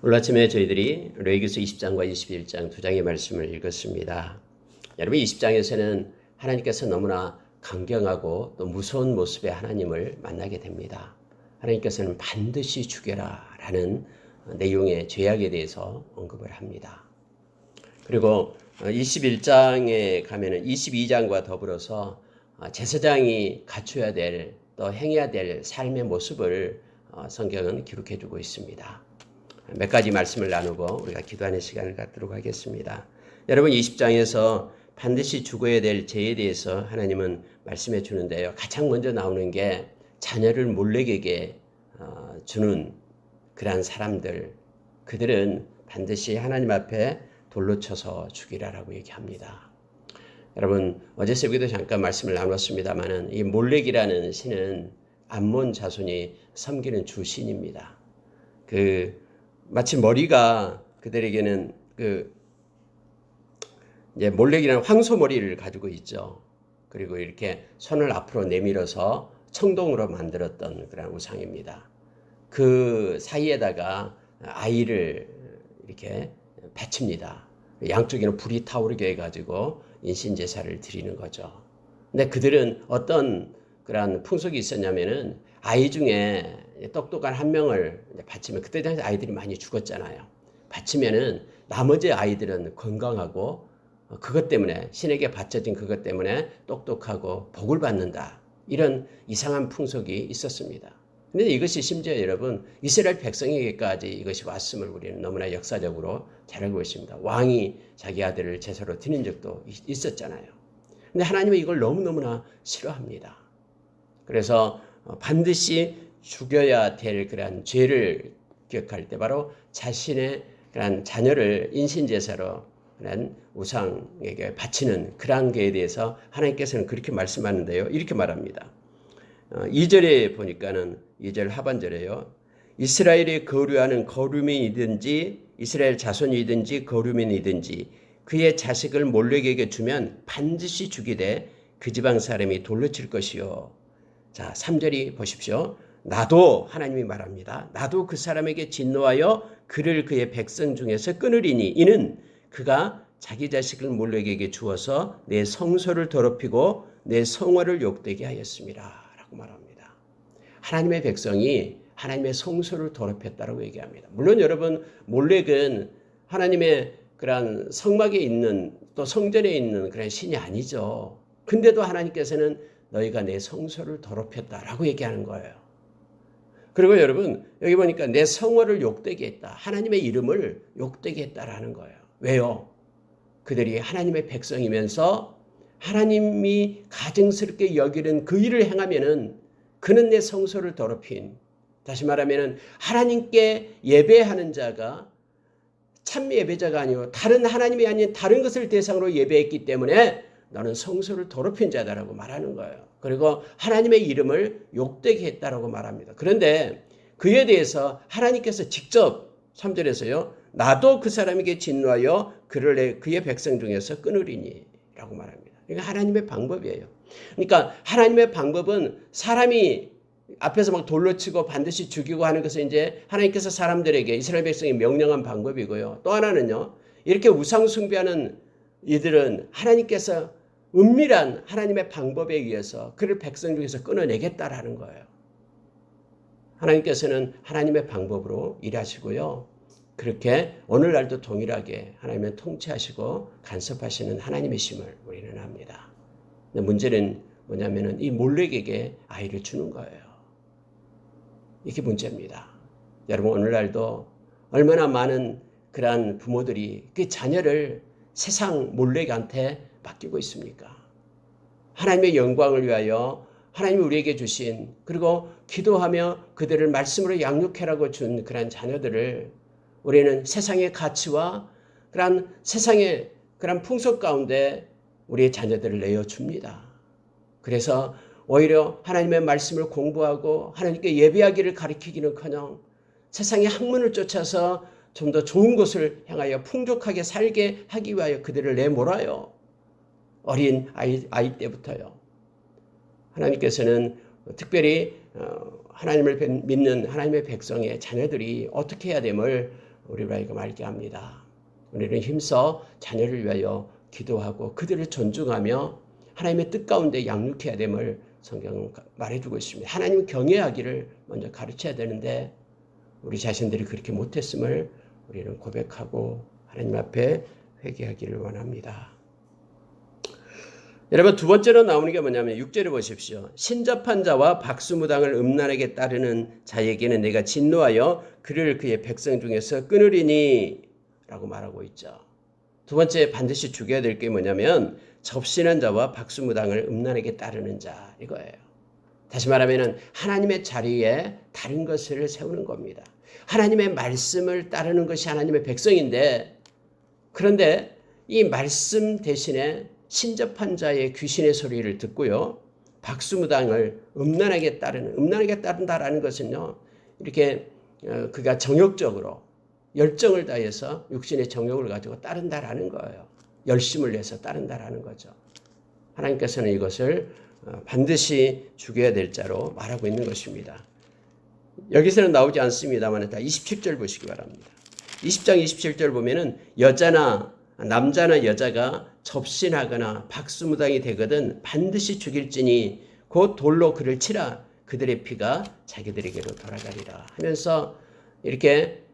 오늘 아침에 저희들이 레위기서 20장과 21장 두 장의 말씀을 읽었습니다. 여러분 20장에서는 하나님께서 너무나 강경하고 또 무서운 모습의 하나님을 만나게 됩니다. 하나님께서는 반드시 죽여라 라는 내용의 죄악에 대해서 언급을 합니다. 그리고 21장에 가면은 22장과 더불어서 제사장이 갖춰야 될 또 행해야 될 삶의 모습을 성경은 기록해 두고 있습니다. 몇 가지 말씀을 나누고 우리가 기도하는 시간을 갖도록 하겠습니다. 여러분 20장에서 반드시 죽어야 될 죄에 대해서 하나님은 말씀해 주는데요. 가장 먼저 나오는 게 자녀를 몰래에게 주는 그러한 사람들, 그들은 반드시 하나님 앞에 돌로 쳐서 죽이라라고 얘기합니다. 여러분 어제 새벽에도 잠깐 말씀을 나눴습니다만은 이 몰렉이라는 신은 암몬 자손이 섬기는 주신입니다. 마치 머리가 그들에게는 이제 몰렉이라는 황소 머리를 가지고 있죠. 그리고 이렇게 손을 앞으로 내밀어서 청동으로 만들었던 그런 우상입니다. 그 사이에다가 아이를 이렇게 바칩니다. 양쪽에는 불이 타오르게 해가지고 인신제사를 드리는 거죠. 근데 그들은 어떤 그런 풍속이 있었냐면은 아이 중에 똑똑한 한 명을 바치면 그때 당시 아이들이 많이 죽었잖아요. 바치면은 나머지 아이들은 건강하고 그것 때문에 신에게 바쳐진 그것 때문에 똑똑하고 복을 받는다. 이런 이상한 풍속이 있었습니다. 근데 이것이 심지어 여러분 이스라엘 백성에게까지 이것이 왔음을 우리는 너무나 역사적으로 잘 알고 있습니다. 왕이 자기 아들을 제사로 드린 적도 있었잖아요. 근데 하나님은 이걸 너무너무나 싫어합니다. 그래서 반드시 죽여야 될 그러한 죄를 기억할 때 바로 자신의 그러한 자녀를 인신제사로 그런 우상에게 바치는 그러한 것에 대해서 하나님께서는 그렇게 말씀하는데요. 이렇게 말합니다. 2절에 보니까는 2절 하반절에요. 이스라엘의 거류하는 거류민이든지 이스라엘 자손이든지 거류민이든지 그의 자식을 몰렉에게 주면 반드시 죽이되 그 지방 사람이 돌로 칠 것이요. 자, 3절이 보십시오. 나도 하나님이 말합니다. 나도 그 사람에게 진노하여 그를 그의 백성 중에서 끊으리니 이는 그가 자기 자식을 몰렉에게 주어서 내 성소를 더럽히고 내 성화를 욕되게 하였습니다. 라고 말합니다. 하나님의 백성이 하나님의 성소를 더럽혔다라고 얘기합니다. 물론 여러분 몰렉은 하나님의 그런 성막에 있는 또 성전에 있는 그런 신이 아니죠. 근데도 하나님께서는 너희가 내 성소를 더럽혔다라고 얘기하는 거예요. 그리고 여러분 여기 보니까 내 성화를 욕되게 했다. 하나님의 이름을 욕되게 했다라는 거예요. 왜요? 그들이 하나님의 백성이면서 하나님이 가증스럽게 여기는 그 일을 행하면은 그는 내 성소를 더럽힌, 다시 말하면은 하나님께 예배하는 자가 참 예배자가 아니고 다른 하나님이 아닌 다른 것을 대상으로 예배했기 때문에 너는 성소를 더럽힌 자다라고 말하는 거예요. 그리고 하나님의 이름을 욕되게 했다라고 말합니다. 그런데 그에 대해서 하나님께서 직접 3절에서요. 나도 그 사람에게 진노하여 그를 그의 백성 중에서 끊으리니 라고 말합니다. 이게 하나님의 방법이에요. 그러니까 하나님의 방법은 사람이 앞에서 막 돌로 치고 반드시 죽이고 하는 것은 이제 하나님께서 사람들에게 이스라엘 백성이 명령한 방법이고요. 또 하나는요. 이렇게 우상 숭배하는 이들은 하나님께서 은밀한 하나님의 방법에 의해서 그를 백성 중에서 끊어내겠다라는 거예요. 하나님께서는 하나님의 방법으로 일하시고요. 그렇게 오늘날도 동일하게 하나님은 통치하시고 간섭하시는 하나님이심을 우리는 압니다. 근데 문제는 뭐냐면은 이 몰렉에게 아이를 주는 거예요. 이게 문제입니다. 여러분 오늘날도 얼마나 많은 그러한 부모들이 그 자녀를 세상 몰렉한테 맡기고 있습니까? 하나님의 영광을 위하여 하나님이 우리에게 주신 그리고 기도하며 그들을 말씀으로 양육해라고 준 그런 자녀들을 우리는 세상의 가치와 그런 세상의 그런 풍속 가운데 우리의 자녀들을 내어줍니다. 그래서 오히려 하나님의 말씀을 공부하고 하나님께 예배하기를 가르치기는커녕 세상의 학문을 쫓아서 좀 더 좋은 곳을 향하여 풍족하게 살게 하기 위하여 그들을 내몰아요. 어린 아이 때부터요. 하나님께서는 특별히 하나님을 믿는 하나님의 백성의 자녀들이 어떻게 해야 됨을 우리로 하여금 알게 합니다. 우리는 힘써 자녀를 위하여 기도하고 그들을 존중하며 하나님의 뜻 가운데 양육해야 됨을 성경은 말해주고 있습니다. 하나님을 경외하기를 먼저 가르쳐야 되는데 우리 자신들이 그렇게 못했음을 우리는 고백하고 하나님 앞에 회개하기를 원합니다. 여러분, 두 번째로 나오는 게 뭐냐면 6절을 보십시오. 신접한 자와 박수무당을 음란하게 따르는 자에게는 내가 진노하여 그를 그의 백성 중에서 끊으리니 라고 말하고 있죠. 두 번째 반드시 죽여야 될 게 뭐냐면 접신한 자와 박수무당을 음란하게 따르는 자, 이거예요. 다시 말하면 하나님의 자리에 다른 것을 세우는 겁니다. 하나님의 말씀을 따르는 것이 하나님의 백성인데, 그런데 이 말씀 대신에 신접한 자의 귀신의 소리를 듣고요, 박수무당을 음란하게 따른다라는 것은요, 이렇게 그가 정욕적으로 열정을 다해서 육신의 정욕을 가지고 따른다라는 거예요. 열심을 내서 따른다라는 거죠. 하나님께서는 이것을 반드시 죽여야 될 자로 말하고 있는 것입니다. 여기서는 나오지 않습니다만 다 27절 보시기 바랍니다. 20장 27절 보면은 남자나 여자가 접신하거나 박수무당이 되거든 반드시 죽일지니 곧 돌로 그를 치라 그들의 피가 자기들에게로 돌아가리라 하면서 이렇게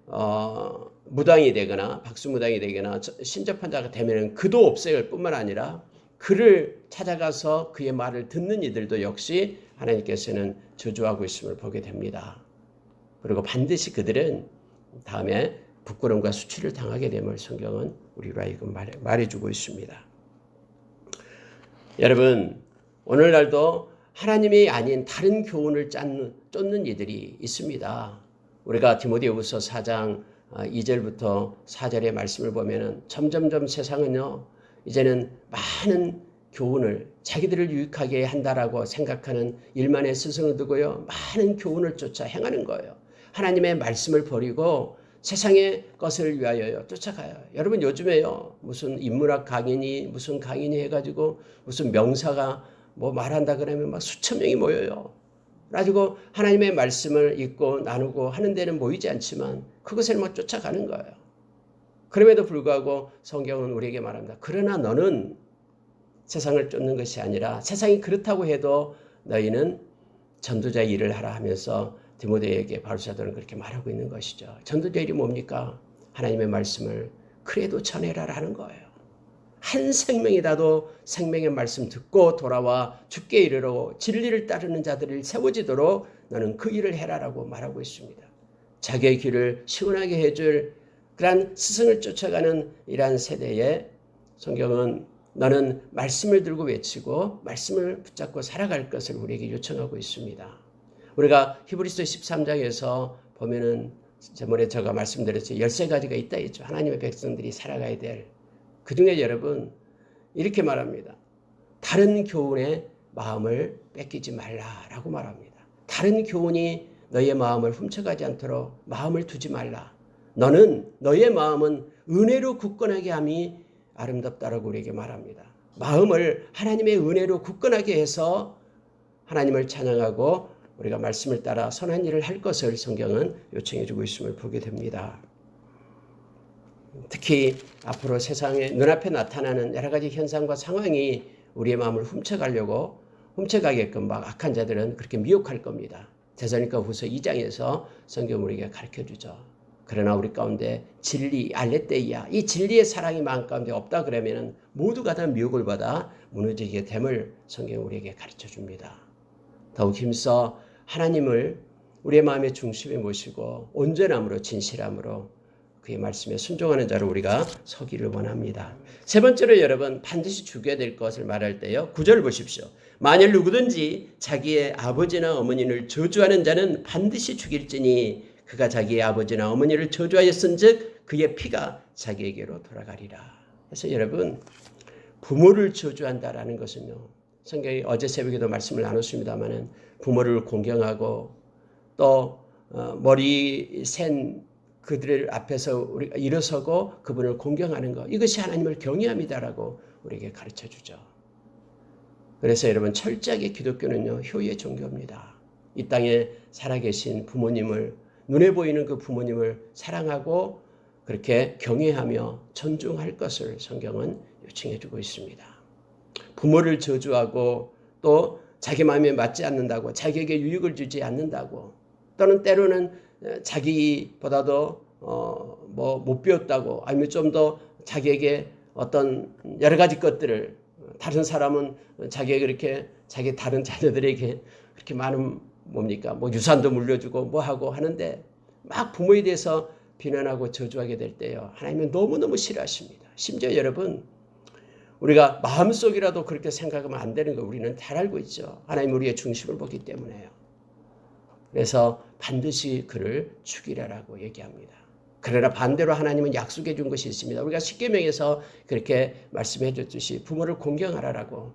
무당이 되거나 박수무당이 되거나 신접한 자가 되면 그도 없애일 뿐만 아니라 그를 찾아가서 그의 말을 듣는 이들도 역시 하나님께서는 저주하고 있음을 보게 됩니다. 그리고 반드시 그들은 다음에 부끄러움과 수치를 당하게 됨을 성경은 우리로 하여금 말해주고 있습니다. 여러분, 오늘날도 하나님이 아닌 다른 교훈을 쫓는 이들이 있습니다. 우리가 디모데후서 4장 2절부터 4절의 말씀을 보면은 점점점 세상은요, 이제는 많은 교훈을 자기들을 유익하게 한다라고 생각하는 일만의 스승을 두고요, 많은 교훈을 쫓아 행하는 거예요. 하나님의 말씀을 버리고 세상의 것을 위하여 쫓아가요. 여러분, 요즘에요, 무슨 인문학 강인이 무슨 강인이 해가지고 무슨 명사가 뭐 말한다 그러면 막 수천 명이 모여요. 가지고 하나님의 말씀을 읽고 나누고 하는 데는 모이지 않지만 그것을 뭐 쫓아가는 거예요. 그럼에도 불구하고 성경은 우리에게 말합니다. 그러나 너는 세상을 쫓는 것이 아니라 세상이 그렇다고 해도 너희는 전도자의 일을 하라 하면서 디모데에게 바울사도는 그렇게 말하고 있는 것이죠. 전도자의 일이 뭡니까? 하나님의 말씀을 그래도 전해라라는 거예요. 한 생명이라도 생명의 말씀 듣고 돌아와 주께 이르러 진리를 따르는 자들을 세워지도록 너는 그 일을 해라라고 말하고 있습니다. 자기의 길을 시원하게 해줄 그러한 스승을 쫓아가는 이러한 세대에 성경은 너는 말씀을 들고 외치고 말씀을 붙잡고 살아갈 것을 우리에게 요청하고 있습니다. 우리가 히브리서 13장에서 보면은 저번에 제가 말씀드렸죠. 13가지가 있다 했죠. 하나님의 백성들이 살아가야 될. 그 중에 여러분 이렇게 말합니다. 다른 교훈에 마음을 뺏기지 말라라고 말합니다. 다른 교훈이 너의 마음을 훔쳐가지 않도록 마음을 두지 말라. 너의 마음은 은혜로 굳건하게 함이 아름답다라고 우리에게 말합니다. 마음을 하나님의 은혜로 굳건하게 해서 하나님을 찬양하고 우리가 말씀을 따라 선한 일을 할 것을 성경은 요청해 주고 있음을 보게 됩니다. 특히 앞으로 세상에 눈앞에 나타나는 여러 가지 현상과 상황이 우리의 마음을 훔쳐가게끔 막 악한 자들은 그렇게 미혹할 겁니다. 데살로니가 후서 2장에서 성경 우리에게 가르쳐주죠. 그러나 우리 가운데 진리, 알레떼이야, 이 진리의 사랑이 마음 가운데 없다 그러면 모두가 다 미혹을 받아 무너지게 됨을 성경 우리에게 가르쳐줍니다. 더욱 힘써 하나님을 우리의 마음의 중심에 모시고 온전함으로 진실함으로 그의 말씀에 순종하는 자로 우리가 서기를 원합니다. 세 번째로 여러분 반드시 죽여야 될 것을 말할 때요. 9절 보십시오. 만일 누구든지 자기의 아버지나 어머니를 저주하는 자는 반드시 죽일지니 그가 자기의 아버지나 어머니를 저주하였은즉 그의 피가 자기에게로 돌아가리라. 그래서 여러분 부모를 저주한다라는 것은요. 성경이 어제 새벽에도 말씀을 나눴습니다마는 부모를 공경하고 또 머리 센 그들을 앞에서 우리가 일어서고 그분을 공경하는 것, 이것이 하나님을 경외함이다라고 우리에게 가르쳐주죠. 그래서 여러분 철저하게 기독교는요 효의 종교입니다. 이 땅에 살아계신 부모님을 눈에 보이는 그 부모님을 사랑하고 그렇게 경외하며 존중할 것을 성경은 요청해 주고 있습니다. 부모를 저주하고 또 자기 마음에 맞지 않는다고 자기에게 유익을 주지 않는다고 또는 때로는 자기보다도 못 배웠다고 아니면 좀 더 자기에게 어떤 여러 가지 것들을 다른 사람은 자기에게 그렇게 자기 다른 자녀들에게 그렇게 많은 유산도 물려주고 뭐 하고 하는데 막 부모에 대해서 비난하고 저주하게 될 때요. 하나님은 너무너무 싫어하십니다. 심지어 여러분 우리가 마음속이라도 그렇게 생각하면 안 되는 거 우리는 잘 알고 있죠. 하나님 우리의 중심을 보기 때문에요. 그래서 반드시 그를 죽이라라고 얘기합니다. 그러나 반대로 하나님은 약속해 준 것이 있습니다. 우리가 십계명에서 그렇게 말씀해 줬듯이 부모를 공경하라라고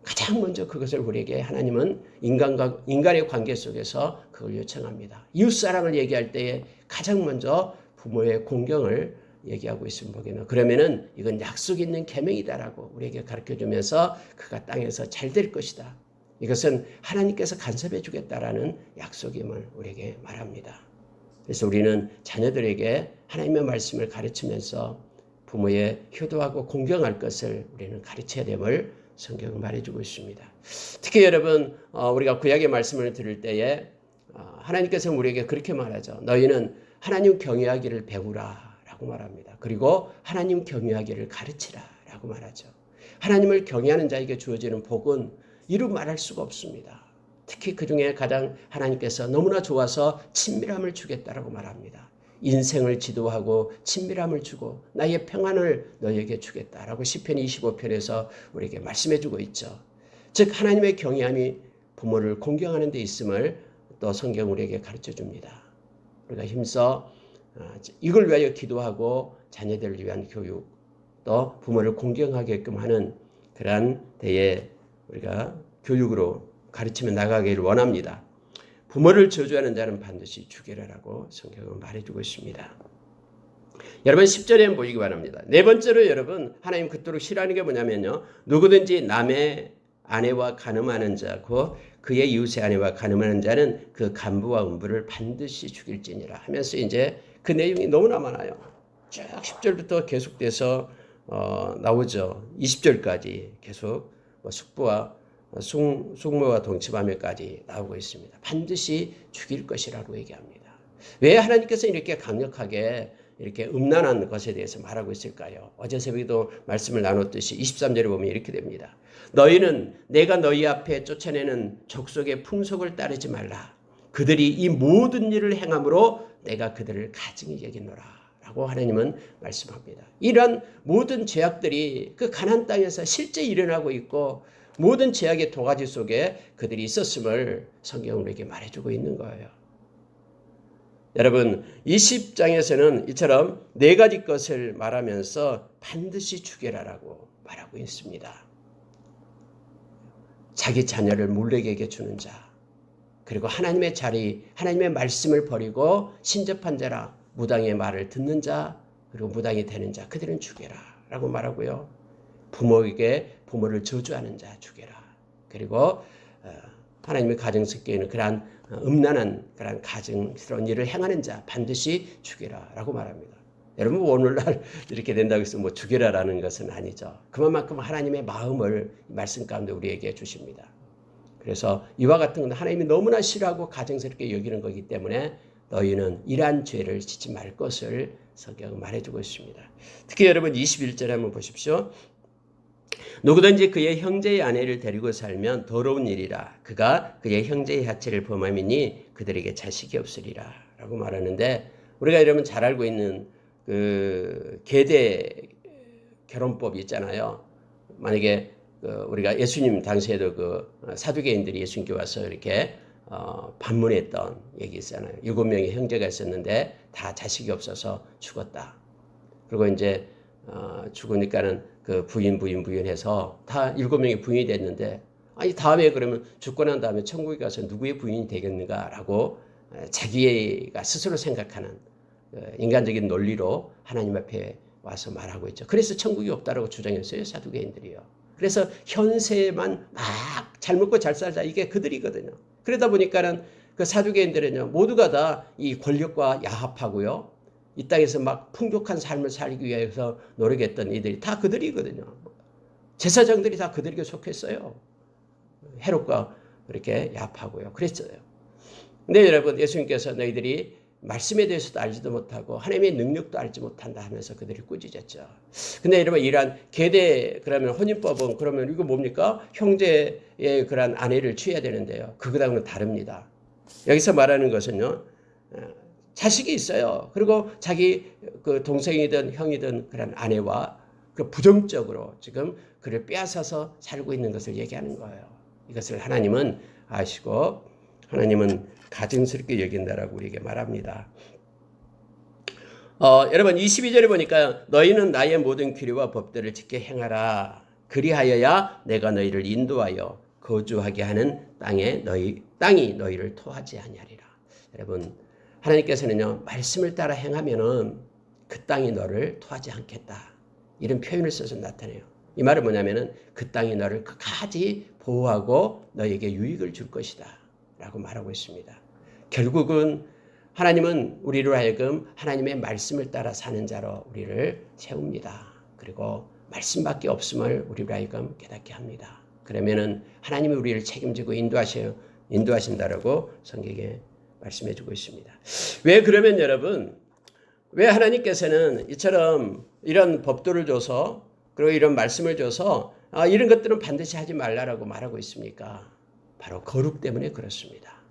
가장 먼저 그것을 우리에게 하나님은 인간의 관계 속에서 그걸 요청합니다. 이웃사랑을 얘기할 때에 가장 먼저 부모의 공경을 얘기하고 있으면 보기는 그러면은 이건 약속 있는 계명이다라고 우리에게 가르쳐주면서 그가 땅에서 잘 될 것이다. 이것은 하나님께서 간섭해 주겠다라는 약속임을 우리에게 말합니다. 그래서 우리는 자녀들에게 하나님의 말씀을 가르치면서 부모의 효도하고 공경할 것을 우리는 가르쳐야 됨을 성경은 말해주고 있습니다. 특히 여러분 우리가 구약의 말씀을 들을 때에 하나님께서 우리에게 그렇게 말하죠. 너희는 하나님 경외하기를 배우라 라고 말합니다. 그리고 하나님 경외하기를 가르치라 라고 말하죠. 하나님을 경외하는 자에게 주어지는 복은 이루 말할 수가 없습니다. 특히 그 중에 가장 하나님께서 너무나 좋아서 친밀함을 주겠다라고 말합니다. 인생을 지도하고 친밀함을 주고 나의 평안을 너에게 주겠다라고 시편 25편에서 우리에게 말씀해 주고 있죠. 즉 하나님의 경외함이 부모를 공경하는 데 있음을 또 성경 우리에게 가르쳐 줍니다. 우리가 힘써 이걸 위하여 기도하고 자녀들을 위한 교육 또 부모를 공경하게끔 하는 그러한 때에 우리가 교육으로 가르치며 나가기를 원합니다. 부모를 저주하는 자는 반드시 죽여라라고 성경은 말해주고 있습니다. 여러분 10절에 보시기 바랍니다. 네 번째로 여러분 하나님 그토록 싫어하는 게 뭐냐면요. 누구든지 남의 아내와 간음하는 자고 그의 이웃의 아내와 간음하는 자는 그 간부와 음부를 반드시 죽일지니라 하면서 이제 그 내용이 너무나 많아요. 쭉 10절부터 계속돼서 나오죠. 20절까지 계속 숙부와 숙모와 동침하며까지 나오고 있습니다. 반드시 죽일 것이라고 얘기합니다. 왜 하나님께서 이렇게 강력하게 이렇게 음란한 것에 대해서 말하고 있을까요? 어제 새벽에도 말씀을 나눴듯이 23절에 보면 이렇게 됩니다. 너희는 내가 너희 앞에 쫓아내는 족속의 풍속을 따르지 말라. 그들이 이 모든 일을 행함으로 내가 그들을 가증히 여기노라. 라고 하나님은 말씀합니다. 이런 모든 죄악들이 그 가나안 땅에서 실제 일어나고 있고 모든 죄악의 도가지 속에 그들이 있었음을 성경은 우리에게 말해주고 있는 거예요. 여러분 20장에서는 이처럼 네 가지 것을 말하면서 반드시 죽여라라고 말하고 있습니다. 자기 자녀를 몰래에게 주는 자 그리고 하나님의 자리 하나님의 말씀을 버리고 신접한 자라 무당의 말을 듣는 자 그리고 무당이 되는 자 그들은 죽여라 라고 말하고요. 부모에게 부모를 저주하는 자 죽여라. 그리고 하나님의 가정 속에 있는 그러한 음란한 그러한 가증스러운 일을 행하는 자 반드시 죽여라 라고 말합니다. 여러분 오늘날 이렇게 된다고 해서 죽여라라는 것은 아니죠. 그만큼 하나님의 마음을 말씀 가운데 우리에게 주십니다. 그래서 이와 같은 건 하나님이 너무나 싫어하고 가증스럽게 여기는 거기 때문에 너희는 이러한 죄를 짓지 말 것을 성경은 말해주고 있습니다. 특히 여러분 21절에 한번 보십시오. 누구든지 그의 형제의 아내를 데리고 살면 더러운 일이라. 그가 그의 형제의 하체를 범함이니 그들에게 자식이 없으리라. 라고 말하는데 우리가 여러분 잘 알고 있는 그 계대 결혼법이 있잖아요. 만약에 우리가 예수님 당시에도 그 사두개인들이 예수님께 와서 이렇게 반문했던 얘기 있잖아요. 7명의 형제가 있었는데 다 자식이 없어서 죽었다. 그리고 이제 죽으니까는 그 부인해서 다 7명이 부인이 됐는데 아니 다음에 그러면 죽고 난 다음에 천국에 가서 누구의 부인이 되겠는가라고 자기가 스스로 생각하는 인간적인 논리로 하나님 앞에 와서 말하고 있죠. 그래서 천국이 없다라고 주장했어요. 사두개인들이요. 그래서 현세만 막 잘 먹고 잘 살자 이게 그들이거든요. 그러다 보니까는 그 사두개인들은요 모두가 다 이 권력과 야합하고요 이 땅에서 막 풍족한 삶을 살기 위해서 노력했던 이들이 다 그들이거든요. 제사장들이 다 그들에게 속했어요. 헤롯과 그렇게 야합하고요. 그랬어요. 근데 여러분, 예수님께서 너희들이 말씀에 대해서도 알지도 못하고 하나님의 능력도 알지 못한다 하면서 그들을 꾸짖었죠. 근데 여러분, 이러한 계대 그러면 혼인법은 그러면 이거 뭡니까? 형제의 그런 아내를 취해야 되는데요. 그거랑은 다릅니다. 여기서 말하는 것은요, 자식이 있어요. 그리고 자기 그 동생이든 형이든 그런 아내와 그 부정적으로 지금 그를 빼앗아서 살고 있는 것을 얘기하는 거예요. 이것을 하나님은 아시고 하나님은 가증스럽게 여긴다라고 우리에게 말합니다. 여러분 22절에 보니까 너희는 나의 모든 규례와 법들을 지켜 행하라. 그리하여야 내가 너희를 인도하여 거주하게 하는 땅이 너희를 토하지 아니하리라. 여러분 하나님께서는요 말씀을 따라 행하면은 그 땅이 너를 토하지 않겠다. 이런 표현을 써서 나타내요. 이 말은 뭐냐면은 그 땅이 너를 끝까지 보호하고 너에게 유익을 줄 것이다. 라고 말하고 있습니다. 결국은 하나님은 우리로 하여금 하나님의 말씀을 따라 사는 자로 우리를 세웁니다. 그리고 말씀밖에 없음을 우리로 하여금 깨닫게 합니다. 그러면은 하나님이 우리를 책임지고 인도하신다라고 성경에 말씀해주고 있습니다. 왜 그러면 여러분, 왜 하나님께서는 이처럼 이런 법도를 줘서 그리고 이런 말씀을 줘서 이런 것들은 반드시 하지 말라라고 말하고 있습니까? 바로 거룩 때문에 그렇습니다.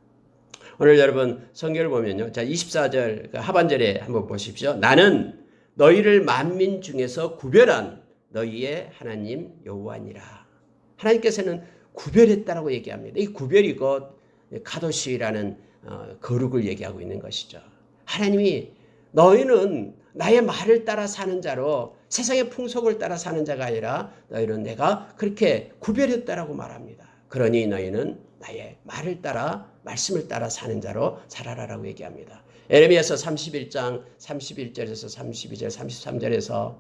오늘 여러분 성경을 보면요. 자, 24절 하반절에 한번 보십시오. 나는 너희를 만민 중에서 구별한 너희의 하나님 여호와니라. 하나님께서는 구별했다라고 얘기합니다. 이 구별이 곧 카도시라는 거룩을 얘기하고 있는 것이죠. 하나님이 너희는 나의 말을 따라 사는 자로 세상의 풍속을 따라 사는 자가 아니라 너희는 내가 그렇게 구별했다라고 말합니다. 그러니 너희는 나의 말을 따라 말씀을 따라 사는 자로 살아라라고 얘기합니다. 에레미야서 31장 31절에서 32절 33절에서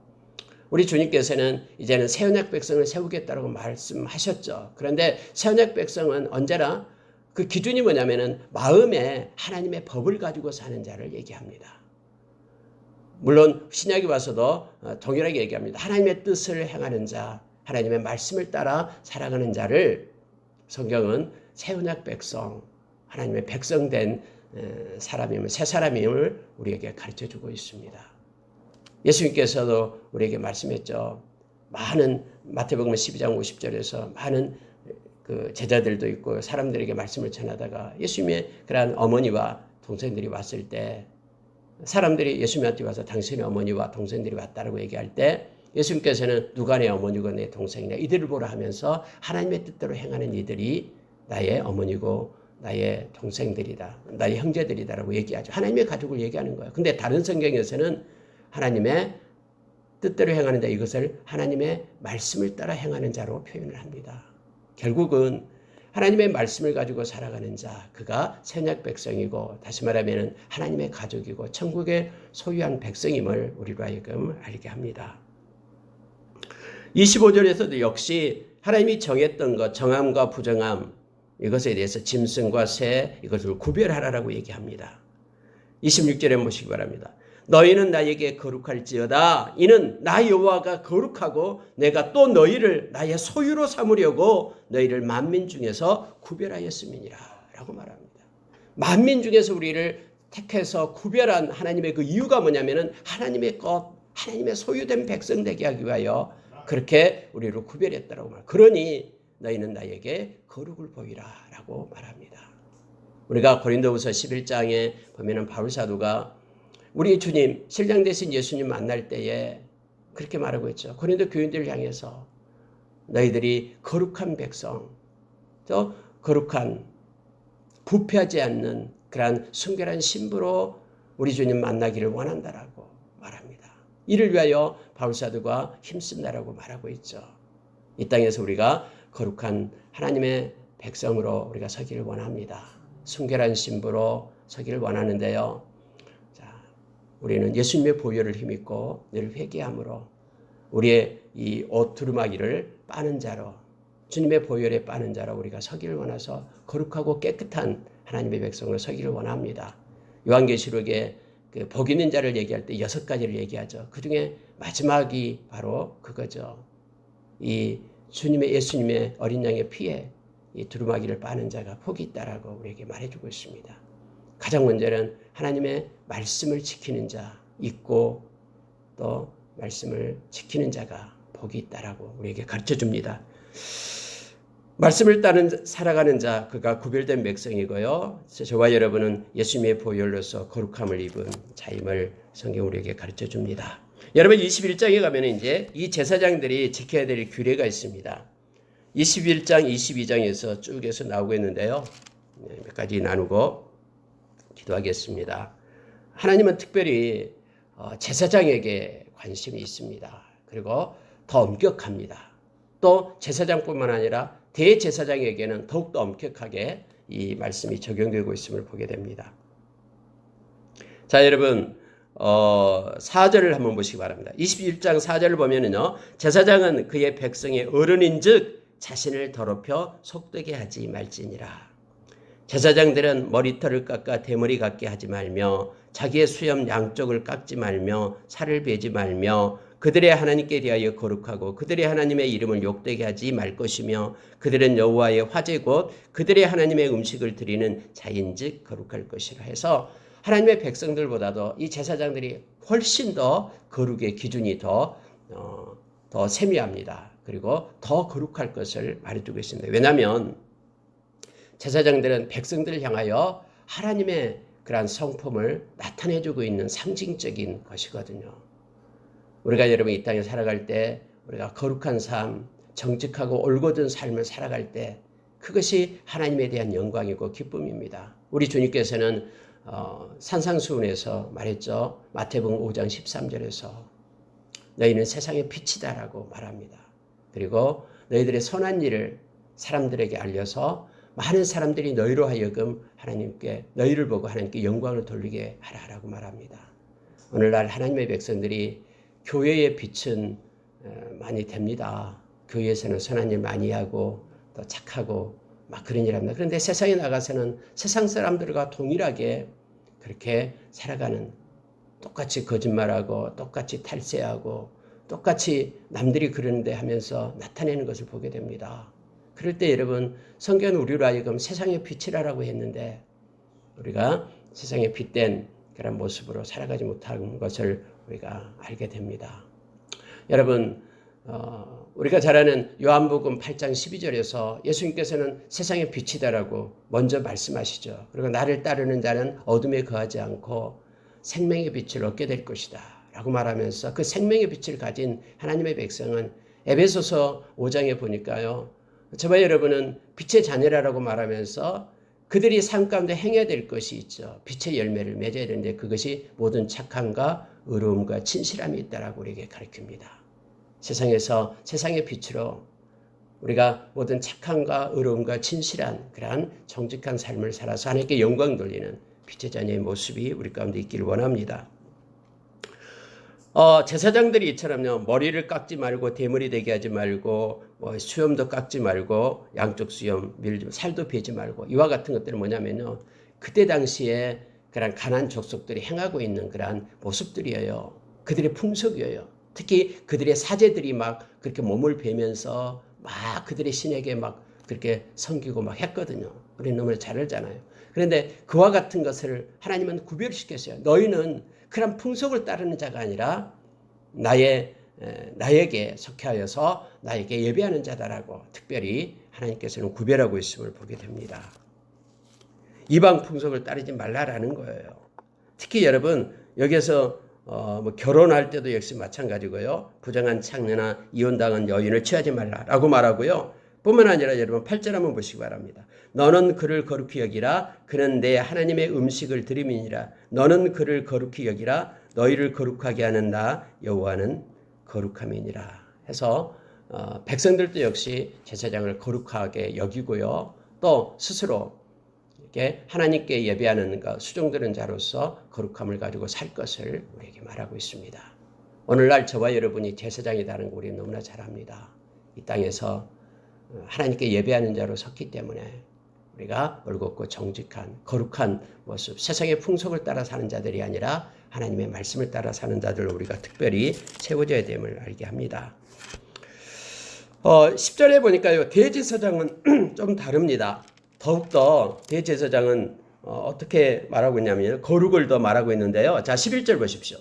우리 주님께서는 이제는 새 언약 백성을 세우겠다라고 말씀하셨죠. 그런데 새 언약 백성은 언제나 그 기준이 뭐냐면은 마음에 하나님의 법을 가지고 사는 자를 얘기합니다. 물론 신약에 와서도 동일하게 얘기합니다. 하나님의 뜻을 행하는 자, 하나님의 말씀을 따라 살아가는 자를 성경은 새 언약 백성, 하나님의 백성된 사람임을, 새 사람임을 우리에게 가르쳐주고 있습니다. 예수님께서도 우리에게 말씀했죠. 많은 마태복음 12장 50절에서 많은 그 제자들도 있고 사람들에게 말씀을 전하다가 예수님의 그러한 어머니와 동생들이 왔을 때 사람들이 예수님한테 와서 당신의 어머니와 동생들이 왔다라고 얘기할 때 예수님께서는 누가 내 어머니고 내 동생이냐 이들을 보라 하면서 하나님의 뜻대로 행하는 이들이 나의 어머니고 나의 동생들이다. 나의 형제들이다라고 얘기하죠. 하나님의 가족을 얘기하는 거예요. 근데 다른 성경에서는 하나님의 뜻대로 행하는 자 이것을 하나님의 말씀을 따라 행하는 자로 표현을 합니다. 결국은 하나님의 말씀을 가지고 살아가는 자, 그가 새 언약 백성이고 다시 말하면 하나님의 가족이고 천국의 소유한 백성임을 우리로 하여금 알게 합니다. 25절에서도 역시 하나님이 정했던 것, 정함과 부정함 이것에 대해서 짐승과 새 이것을 구별하라라고 얘기합니다. 26절에 보시기 바랍니다. 너희는 나에게 거룩할지어다. 이는 나 여호와가 거룩하고 내가 또 너희를 나의 소유로 삼으려고 너희를 만민 중에서 구별하였음이니라 라고 말합니다. 만민 중에서 우리를 택해서 구별한 하나님의 그 이유가 뭐냐면은 하나님의 것, 하나님의 소유된 백성 되게 하기 위하여 그렇게 우리를 구별했다라고 말합니다. 그러니 너희는 나에게 거룩을 보이라 라고 말합니다. 우리가 고린도후서 11장에 보면은 바울 사도가 우리 주님, 신랑 되신 예수님 만날 때에 그렇게 말하고 있죠. 고린도 교인들을 향해서 너희들이 거룩한 백성, 또 거룩한 부패하지 않는 그러한 순결한 신부로 우리 주님 만나기를 원한다라고 말합니다. 이를 위하여 바울 사도가 힘쓴다라고 말하고 있죠. 이 땅에서 우리가 거룩한 하나님의 백성으로 우리가 서기를 원합니다. 순결한 신부로 서기를 원하는데요. 우리는 예수님의 보혈을 힘입고 늘 회개함으로 우리의 이 옷 두루마기를 빠는 자로 주님의 보혈에 빠는 자로 우리가 서기를 원해서 거룩하고 깨끗한 하나님의 백성으로 서기를 원합니다. 요한계시록에 그 복 있는 자를 얘기할 때 6가지를 얘기하죠. 그 중에 마지막이 바로 그거죠. 이 예수님의 어린 양의 피에 이 두루마기를 빠는 자가 복이 있다라고 우리에게 말해주고 있습니다. 가장 먼저는 하나님의 말씀을 지키는 자, 있고 또 말씀을 지키는 자가 복이 있다라고 우리에게 가르쳐 줍니다. 말씀을 따른 살아가는 자, 그가 구별된 백성이고요. 저와 여러분은 예수님의 보혈로서 거룩함을 입은 자임을 성경 우리에게 가르쳐 줍니다. 여러분 21장에 가면 이제 이 제사장들이 지켜야 될 규례가 있습니다. 21장, 22장에서 쭉 해서 나오고 있는데요. 몇 가지 나누고 기도하겠습니다. 하나님은 특별히 제사장에게 관심이 있습니다. 그리고 더 엄격합니다. 또 제사장뿐만 아니라 대제사장에게는 더욱더 엄격하게 이 말씀이 적용되고 있음을 보게 됩니다. 자, 여러분 4절을 한번 보시기 바랍니다. 21장 4절을 보면은요. 제사장은 그의 백성의 어른인즉 자신을 더럽혀 속되게 하지 말지니라. 제사장들은 머리털을 깎아 대머리 같게 하지 말며 자기의 수염 양쪽을 깎지 말며 살을 베지 말며 그들의 하나님께 대하여 거룩하고 그들의 하나님의 이름을 욕되게 하지 말 것이며 그들은 여호와의 화제 곧 그들의 하나님의 음식을 드리는 자인즉 거룩할 것이라 해서 하나님의 백성들보다도 이 제사장들이 훨씬 더 거룩의 기준이 더 세미합니다. 그리고 더 거룩할 것을 말해주고 있습니다. 왜냐하면 제사장들은 백성들을 향하여 하나님의 그러한 성품을 나타내주고 있는 상징적인 것이거든요. 우리가 여러분 이 땅에 살아갈 때 우리가 거룩한 삶, 정직하고 올곧은 삶을 살아갈 때 그것이 하나님에 대한 영광이고 기쁨입니다. 우리 주님께서는 산상수훈에서 말했죠. 마태복음 5장 13절에서 너희는 세상의 빛이다라고 말합니다. 그리고 너희들의 선한 일을 사람들에게 알려서 많은 사람들이 너희로 하여금 하나님께 너희를 보고 하나님께 영광을 돌리게 하라라고 말합니다. 오늘날 하나님의 백성들이 교회의 빛은 많이 됩니다. 교회에서는 선한 일 많이 하고 또 착하고 막 그런 일 합니다. 그런데 세상에 나가서는 세상 사람들과 동일하게 그렇게 살아가는 똑같이 거짓말하고 똑같이 탈세하고 똑같이 남들이 그러는데 하면서 나타내는 것을 보게 됩니다. 그럴 때 여러분 성경은 우리로 하여금 세상의 빛이라고 했는데 우리가 세상에 빛된 그런 모습으로 살아가지 못하는 것을 우리가 알게 됩니다. 여러분 우리가 잘 아는 요한복음 8장 12절에서 예수님께서는 세상의 빛이다라고 먼저 말씀하시죠. 그리고 나를 따르는 자는 어둠에 거하지 않고 생명의 빛을 얻게 될 것이다 라고 말하면서 그 생명의 빛을 가진 하나님의 백성은 에베소서 5장에 보니까요. 저와 여러분은 빛의 자녀라고 말하면서 그들이 삶 가운데 행해야 될 것이 있죠. 빛의 열매를 맺어야 되는데 그것이 모든 착함과 의로움과 진실함이 있다라고 우리에게 가르칩니다. 세상에서 세상의 빛으로 우리가 모든 착함과 의로움과 진실한 그러한 정직한 삶을 살아서 하나님께 영광 돌리는 빛의 자녀의 모습이 우리 가운데 있기를 원합니다. 제사장들이 이처럼요 머리를 깎지 말고 대머리 되게 하지 말고 수염도 깎지 말고 양쪽 수염 밀지 살도 베지 말고 이와 같은 것들은 뭐냐면요 그때 당시에 그런 가난 족속들이 행하고 있는 그러한 모습들이에요. 그들의 풍속이에요. 특히 그들의 사제들이 막 그렇게 몸을 베면서 막 그들의 신에게 막 그렇게 섬기고 막 했거든요. 우리는 너무나 잘 알잖아요. 그런데 그와 같은 것을 하나님은 구별시켰어요. 너희는 그런 풍속을 따르는 자가 아니라 나에게 속하여서 나에게 예배하는 자다라고 특별히 하나님께서는 구별하고 있음을 보게 됩니다. 이방 풍속을 따르지 말라라는 거예요. 특히 여러분 여기서 결혼할 때도 역시 마찬가지고요. 부정한 창녀나 이혼당한 여인을 취하지 말라라고 말하고요. 뿐만 아니라 여러분 8절 한번 보시기 바랍니다. 너는 그를 거룩히 여기라. 그는 내 하나님의 음식을 드림이니라. 너는 그를 거룩히 여기라. 너희를 거룩하게 하는 나 여호와는 거룩함이니라. 해서 백성들도 역시 제사장을 거룩하게 여기고요. 또 스스로 이렇게 하나님께 예배하는 수종드는 자로서 거룩함을 가지고 살 것을 우리에게 말하고 있습니다. 오늘날 저와 여러분이 제사장이라는 거 우리는 너무나 잘 압니다. 이 땅에서 하나님께 예배하는 자로 섰기 때문에 우리가 올곧고 정직한 거룩한 모습, 세상의 풍속을 따라 사는 자들이 아니라 하나님의 말씀을 따라 사는 자들로 우리가 특별히 세워져야 됨을 알게 합니다. 10절에 보니까요, 대제사장은 좀 다릅니다. 더욱더 대제사장은 어떻게 말하고 있냐면 거룩을 더 말하고 있는데요. 자, 11절 보십시오.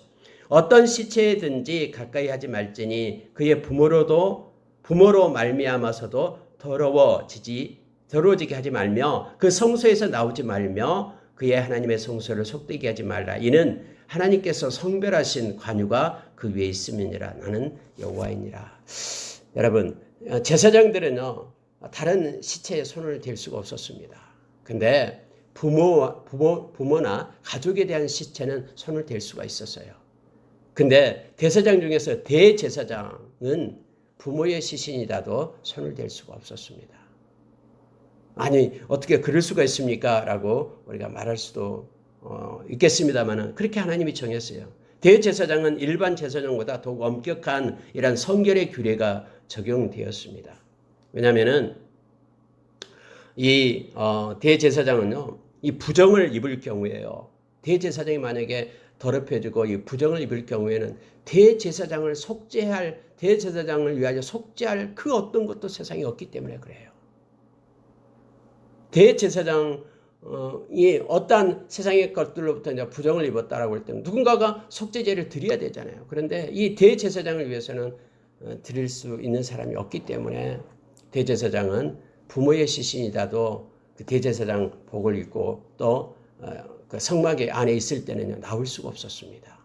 어떤 시체든지 가까이 하지 말지니 그의 부모로 말미암아서도 더러워지게 하지 말며 그 성소에서 나오지 말며 그의 하나님의 성소를 속되게 하지 말라. 이는 하나님께서 성별하신 관유가 그 위에 있음이니라. 나는 여호와이니라. 여러분, 제사장들은요, 다른 시체에 손을 댈 수가 없었습니다. 근데 부모나 가족에 대한 시체는 손을 댈 수가 있었어요. 근데 대제사장 중에서 대제사장은 부모의 시신이라도 손을 댈 수가 없었습니다. 아니, 어떻게 그럴 수가 있습니까? 라고 우리가 말할 수도 있겠습니다만 그렇게 하나님이 정했어요. 대제사장은 일반 제사장보다 더욱 엄격한 이런 성결의 규례가 적용되었습니다. 왜냐하면은 이 대제사장은요, 이 부정을 입을 경우에요. 대제사장이 만약에 더럽혀지고 이 부정을 입을 경우에는 대제사장을 위하여 속죄할 그 어떤 것도 세상에 없기 때문에 그래요. 대제사장이 어떠한 세상의 것들로부터 이제 부정을 입었다라고 할 때는 누군가가 속죄제를 드려야 되잖아요. 그런데 이 대제사장을 위해서는 드릴 수 있는 사람이 없기 때문에 대제사장은 부모의 시신이라도 그 대제사장 복을 입고 또 그 성막의 안에 있을 때는 나올 수가 없었습니다.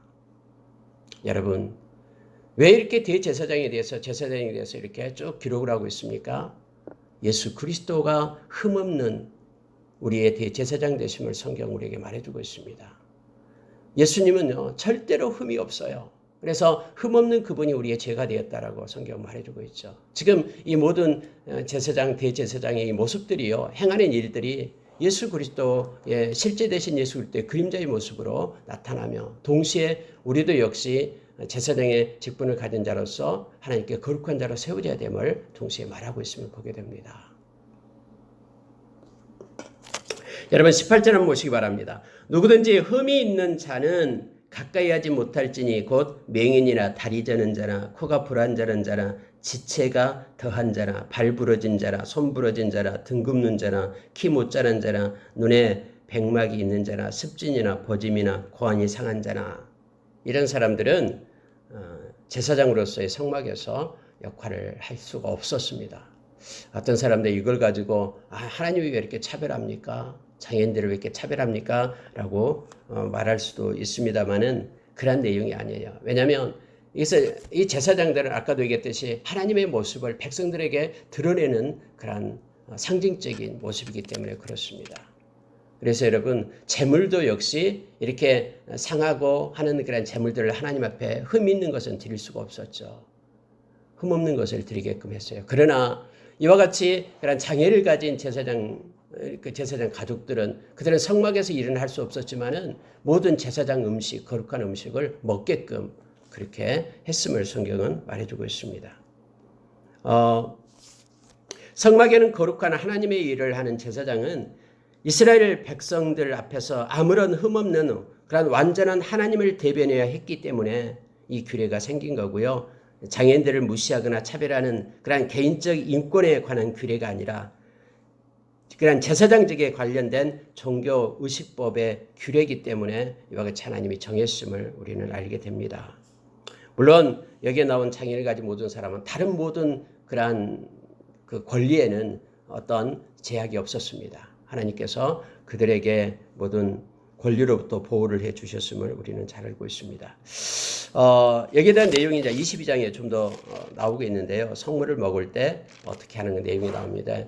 여러분, 왜 이렇게 제사장에 대해서 이렇게 쭉 기록을 하고 있습니까? 예수 그리스도가 흠없는 우리의 대제사장 되심을 성경 우리에게 말해주고 있습니다. 예수님은요, 절대로 흠이 없어요. 그래서 흠없는 그분이 우리의 죄가 되었다라고 성경 말해주고 있죠. 지금 이 모든 제사장, 대제사장의 이 모습들이요, 행하는 일들이 예수 그리스도의 실제 되신 예수 그리스도의 그림자의 모습으로 나타나며 동시에 우리도 역시 제사장의 직분을 가진 자로서 하나님께 거룩한 자로 세워져야 됨을 동시에 말하고 있음을 보게 됩니다. 여러분 18절 한번 보시기 바랍니다. 누구든지 흠이 있는 자는 가까이 하지 못할지니 곧 맹인이나 다리 저는 자나 코가 불안자는 자나 지체가 더한 자나 발 부러진 자나 손 부러진 자나 등 굽는 자나 키 못 자란 자나 눈에 백막이 있는 자나 습진이나 버짐이나 고환이 상한 자나 이런 사람들은 제사장으로서의 성막에서 역할을 할 수가 없었습니다. 어떤 사람들이 이걸 가지고 하나님이 왜 이렇게 차별합니까? 장애인들을 왜 이렇게 차별합니까? 라고 말할 수도 있습니다만은 그런 내용이 아니에요. 왜냐하면 이 제사장들은 아까도 얘기했듯이 하나님의 모습을 백성들에게 드러내는 그런 상징적인 모습이기 때문에 그렇습니다. 그래서 여러분 제물도 역시 이렇게 상하고 하는 그런 제물들을 하나님 앞에 흠 있는 것은 드릴 수가 없었죠. 흠 없는 것을 드리게끔 했어요. 그러나 이와 같이 그런 장애를 가진 제사장 가족들은 그들은 성막에서 일은 할 수 없었지만은 모든 제사장 음식, 거룩한 음식을 먹게끔 그렇게 했음을 성경은 말해주고 있습니다. 성막에는 거룩한 하나님의 일을 하는 제사장은 이스라엘 백성들 앞에서 아무런 흠없는 그런 완전한 하나님을 대변해야 했기 때문에 이 규례가 생긴 거고요. 장애인들을 무시하거나 차별하는 그런 개인적 인권에 관한 규례가 아니라 그런 제사장직에 관련된 종교 의식법의 규례이기 때문에 이와 같이 하나님이 정했음을 우리는 알게 됩니다. 물론 여기에 나온 장애를 가진 모든 사람은 다른 모든 그러한 그 권리에는 어떤 제약이 없었습니다. 하나님께서 그들에게 모든 권리로부터 보호를 해 주셨음을 우리는 잘 알고 있습니다. 여기에 대한 내용이 이제 22장에 좀 더 나오고 있는데요. 성물을 먹을 때 어떻게 하는 내용이 나옵니다.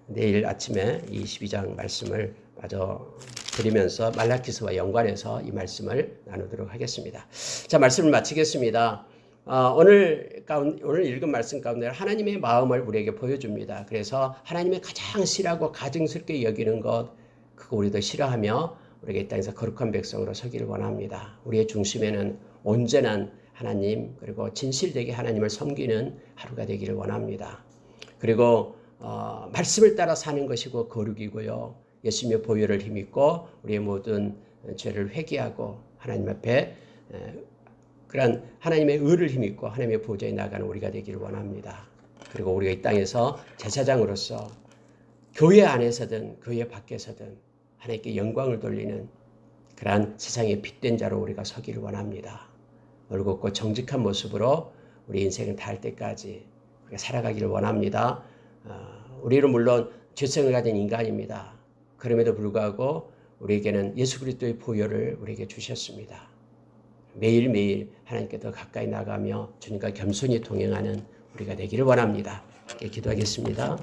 내일 아침에 22장 말씀을 마저 드리면서 말라기서와 연관해서 이 말씀을 나누도록 하겠습니다. 자, 말씀을 마치겠습니다. 오늘 읽은 말씀 가운데 하나님의 마음을 우리에게 보여줍니다. 그래서 하나님의 가장 싫어하고 가증스럽게 여기는 것, 그거 우리도 싫어하며 우리가 이 땅에서 거룩한 백성으로 서기를 원합니다. 우리의 중심에는 온전한 하나님, 그리고 진실되게 하나님을 섬기는 하루가 되기를 원합니다. 그리고 말씀을 따라 사는 것이고 거룩이고요. 예수님의 보혈을 힘입고 우리의 모든 죄를 회개하고 하나님 앞에 그러한 하나님의 의를 힘입고 하나님의 보좌에 나가는 우리가 되기를 원합니다. 그리고 우리가 이 땅에서 제사장으로서 교회 안에서든 교회 밖에서든 하나님께 영광을 돌리는 그러한 세상의 빛된 자로 우리가 서기를 원합니다. 올곧고 정직한 모습으로 우리 인생을 다할 때까지 우리가 살아가기를 원합니다. 우리는 물론 죄성을 가진 인간입니다. 그럼에도 불구하고 우리에게는 예수 그리스도의 보혈을 우리에게 주셨습니다. 매일매일 하나님께 더 가까이 나가며 주님과 겸손히 동행하는 우리가 되기를 원합니다. 기도하겠습니다.